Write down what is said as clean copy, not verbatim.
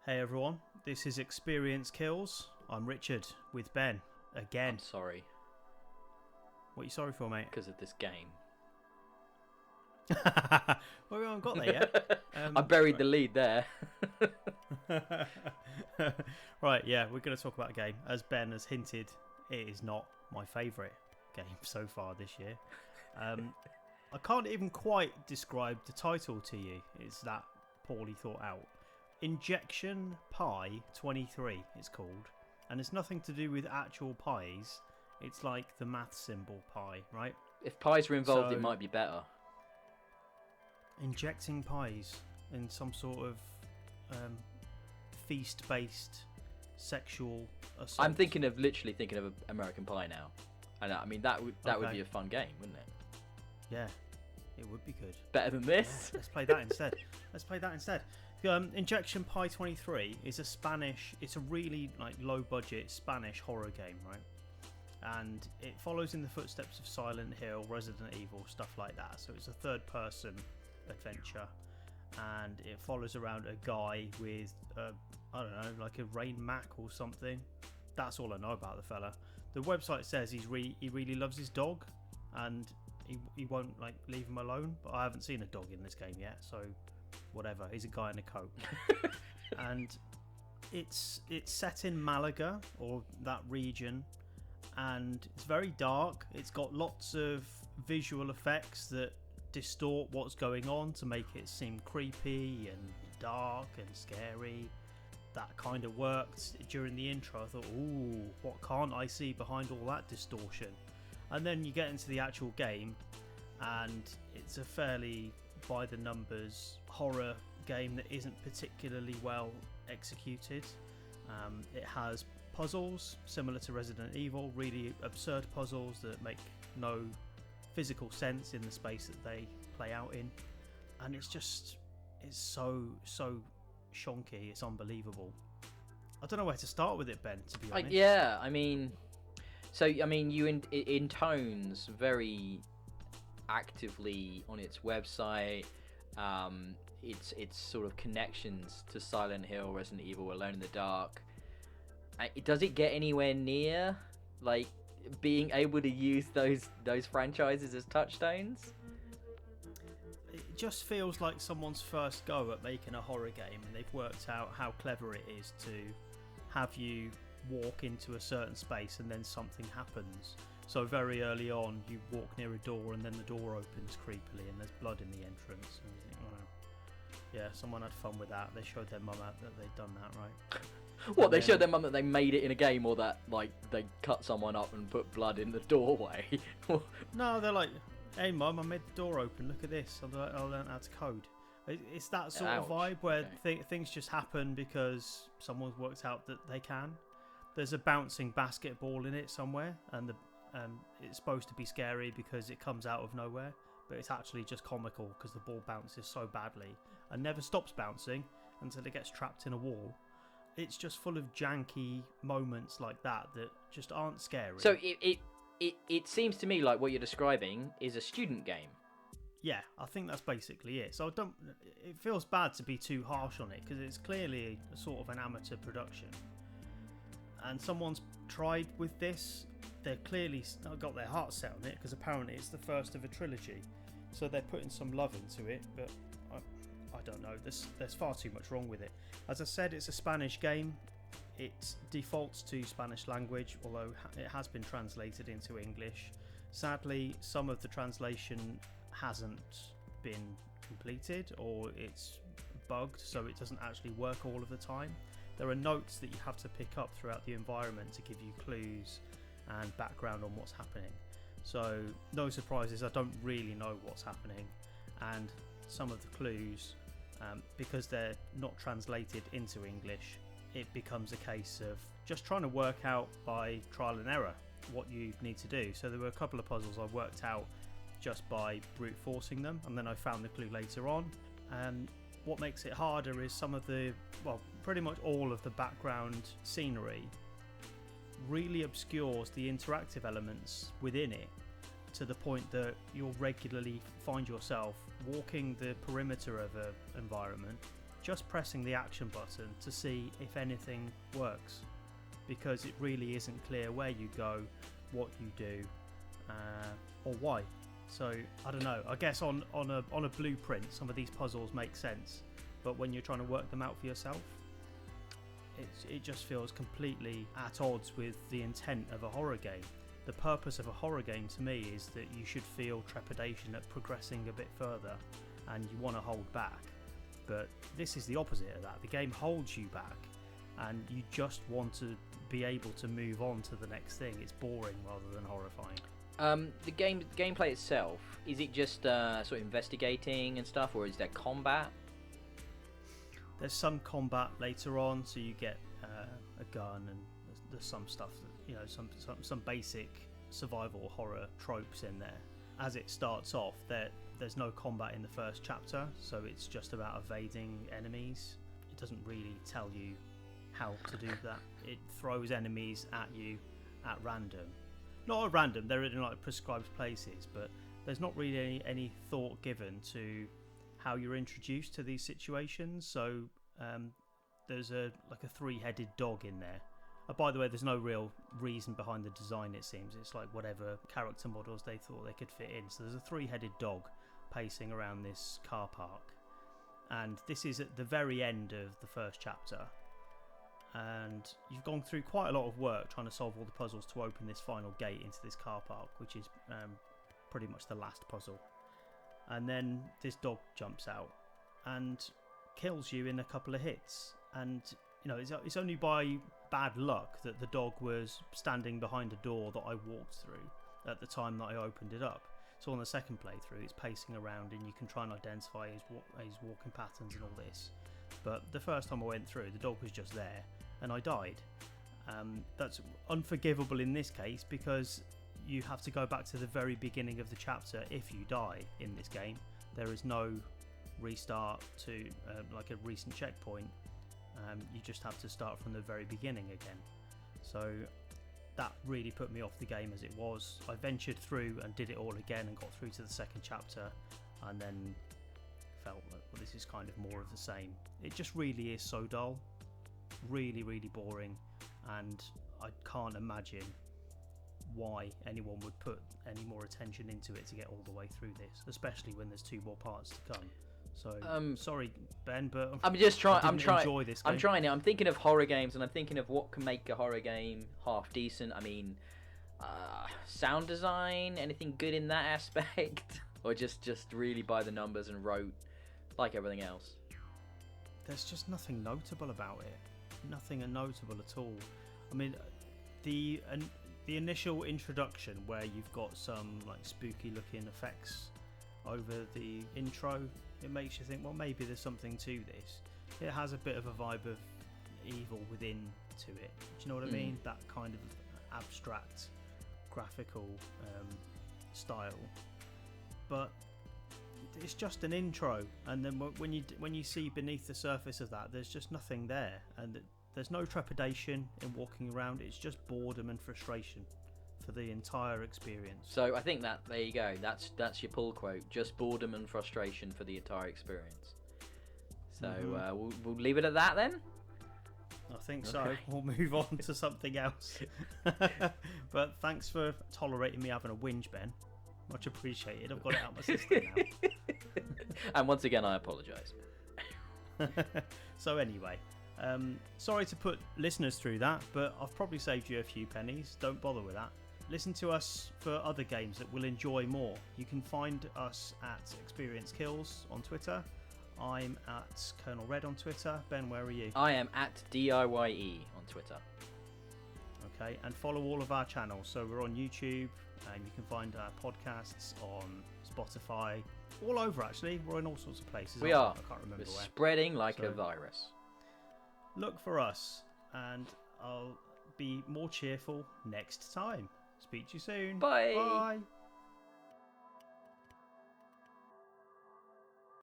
Hey everyone, this is Experience Kills. I'm Richard with Ben again. I'm sorry. What are you sorry for, mate? Because of this game. Well, we haven't got there yet. I buried the lead there. Right, yeah, we're going to talk about a game. As Ben has hinted, it is not my favourite game so far this year. I can't even quite describe the title to you. It's that poorly thought out. Injection π-23 it's called, and it's nothing to do with actual pies. It's like the math symbol pi, right? If pies were involved, So- it might be better. Injecting pies in some sort of feast-based sexual assault. I'm literally thinking of American Pie now, and I mean that would be a fun game, wouldn't it? Yeah, it would be good. Better than this. Let's play that instead. Injection π-23 is a Spanish. It's a really low-budget Spanish horror game, right? And it follows in the footsteps of Silent Hill, Resident Evil, stuff like that. So it's a third-person adventure, and it follows around a guy with I don't know, like a Rain Mac or something. That's all I know about the fella. The website says he really loves his dog, and he won't leave him alone. But I haven't seen a dog in this game yet, so whatever. He's a guy in a coat. And it's set in Malaga or that region, and it's very dark. It's got lots of visual effects that distort what's going on to make it seem creepy and dark and scary. That kind of worked during the intro. I thought, ooh, what can't I see behind all that distortion? And then you get into the actual game, and it's a fairly by the numbers horror game that isn't particularly well executed. It has puzzles similar to Resident Evil, really absurd puzzles that make no physical sense in the space that they play out in, and it's so shonky, it's unbelievable. I don't know where to start with it, Ben, to be honest. Yeah, I mean, you intones very actively on its website. Its sort of connections to Silent Hill, Resident Evil, Alone in the Dark. Does it get anywhere near being able to use those franchises as touchstones? It just feels like someone's first go at making a horror game, and they've worked out how clever it is to have you walk into a certain space and then something happens. So very early on you walk near a door and then the door opens creepily and there's blood in the entrance, and you think, oh, yeah, someone had fun with that. They showed their mum out that they'd done that, right? What, they showed their mum that they made it in a game, or that they cut someone up and put blood in the doorway? No, they're like, hey mum, I made the door open, look at this, I learned how to code. It's that sort of vibe where things just happen because someone's worked out that they can. There's a bouncing basketball in it somewhere, and it's supposed to be scary because it comes out of nowhere, but it's actually just comical because the ball bounces so badly and never stops bouncing until it gets trapped in a wall. It's just full of janky moments like that just aren't scary. So it seems to me like what you're describing is a student game. Yeah, I think that's basically it. So it feels bad to be too harsh on it because it's clearly a sort of an amateur production. And someone's tried with this. They've clearly got their heart set on it because apparently it's the first of a trilogy. So they're putting some love into it, but I don't know. There's far too much wrong with it. As I said, it's a Spanish game. It defaults to Spanish language, although it has been translated into English. Sadly, some of the translation hasn't been completed, or it's bugged, so it doesn't actually work all of the time. There are notes that you have to pick up throughout the environment to give you clues and background on what's happening. So no surprises, I don't really know what's happening, and some of the clues, because they're not translated into English, it becomes a case of just trying to work out by trial and error what you need to do. So there were a couple of puzzles I worked out just by brute forcing them, and then I found the clue later on. And what makes it harder is pretty much all of the background scenery really obscures the interactive elements within it, to the point that you'll regularly find yourself walking the perimeter of an environment, just pressing the action button to see if anything works, because it really isn't clear where you go, what you do, or why. So I don't know. I guess on a blueprint, some of these puzzles make sense, but when you're trying to work them out for yourself, it just feels completely at odds with the intent of a horror game. The purpose of a horror game to me is that you should feel trepidation at progressing a bit further, and you want to hold back. But this is the opposite of that. The game holds you back, and you just want to be able to move on to the next thing. It's boring rather than horrifying. The gameplay itself, is it just sort of investigating and stuff, or is there combat? There's some combat later on, so you get a gun, and there's some stuff that, some basic survival horror tropes in there. As it starts off, there's no combat in the first chapter, so it's just about evading enemies. It doesn't really tell you how to do that. It throws enemies at you at random. Not at random, they're in like prescribed places, but there's not really any thought given to how you're introduced to these situations. So there's a three-headed dog in there. By the way, there's no real reason behind the design, it seems. It's like whatever character models they thought they could fit in. So there's a three-headed dog pacing around this car park, and this is at the very end of the first chapter, and you've gone through quite a lot of work trying to solve all the puzzles to open this final gate into this car park, which is pretty much the last puzzle. And then this dog jumps out and kills you in a couple of hits, and it's only by bad luck that the dog was standing behind a door that I walked through at the time that I opened it up. So on the second playthrough, it's pacing around and you can try and identify his walking patterns and all this. But the first time I went through, the dog was just there and I died. That's unforgivable in this case, because you have to go back to the very beginning of the chapter if you die in this game. There is no restart to like a recent checkpoint. You just have to start from the very beginning again. So that really put me off the game as it was. I ventured through and did it all again and got through to the second chapter, and then felt that, well, this is kind of more of the same. It just really is so dull, really, really boring, and I can't imagine why anyone would put any more attention into it to get all the way through this, especially when there's 2 more parts to come. So sorry, Ben, but I'm just trying. I'm trying. Enjoy this game. I'm trying now. I'm thinking of horror games, and I'm thinking of what can make a horror game half decent. I mean, sound design, anything good in that aspect, or just really by the numbers and wrote like everything else. There's just nothing notable about it. Nothing notable at all. I mean, the initial introduction where you've got some like spooky looking effects over the intro, it makes you think, well, maybe there's something to this. It has a bit of a vibe of evil within to it. Do you know what I mean? That kind of abstract graphical style. But it's just an intro, and then when you see beneath the surface of that, there's just nothing there, and there's no trepidation in walking around. It's just boredom and frustration for the entire experience. So I think that there you go. That's your pull quote. Just boredom and frustration for the entire experience. So we'll leave it at that then. I think so. We'll move on to something else. But thanks for tolerating me having a whinge, Ben. Much appreciated. I've got it out my system now. And once again, I apologise. So anyway, sorry to put listeners through that, but I've probably saved you a few pennies. Don't bother with that. Listen to us for other games that we'll enjoy more. You can find us at Experience Kills on Twitter. I'm at Colonel Red on Twitter. Ben, where are you? I am at DIYE on Twitter. Okay, and follow all of our channels. So we're on YouTube, and you can find our podcasts on Spotify, all over actually. We're in all sorts of places. We are. I can't remember We're where. spreading like a virus. Look for us, and I'll be more cheerful next time. Speak to you soon. Bye. Bye.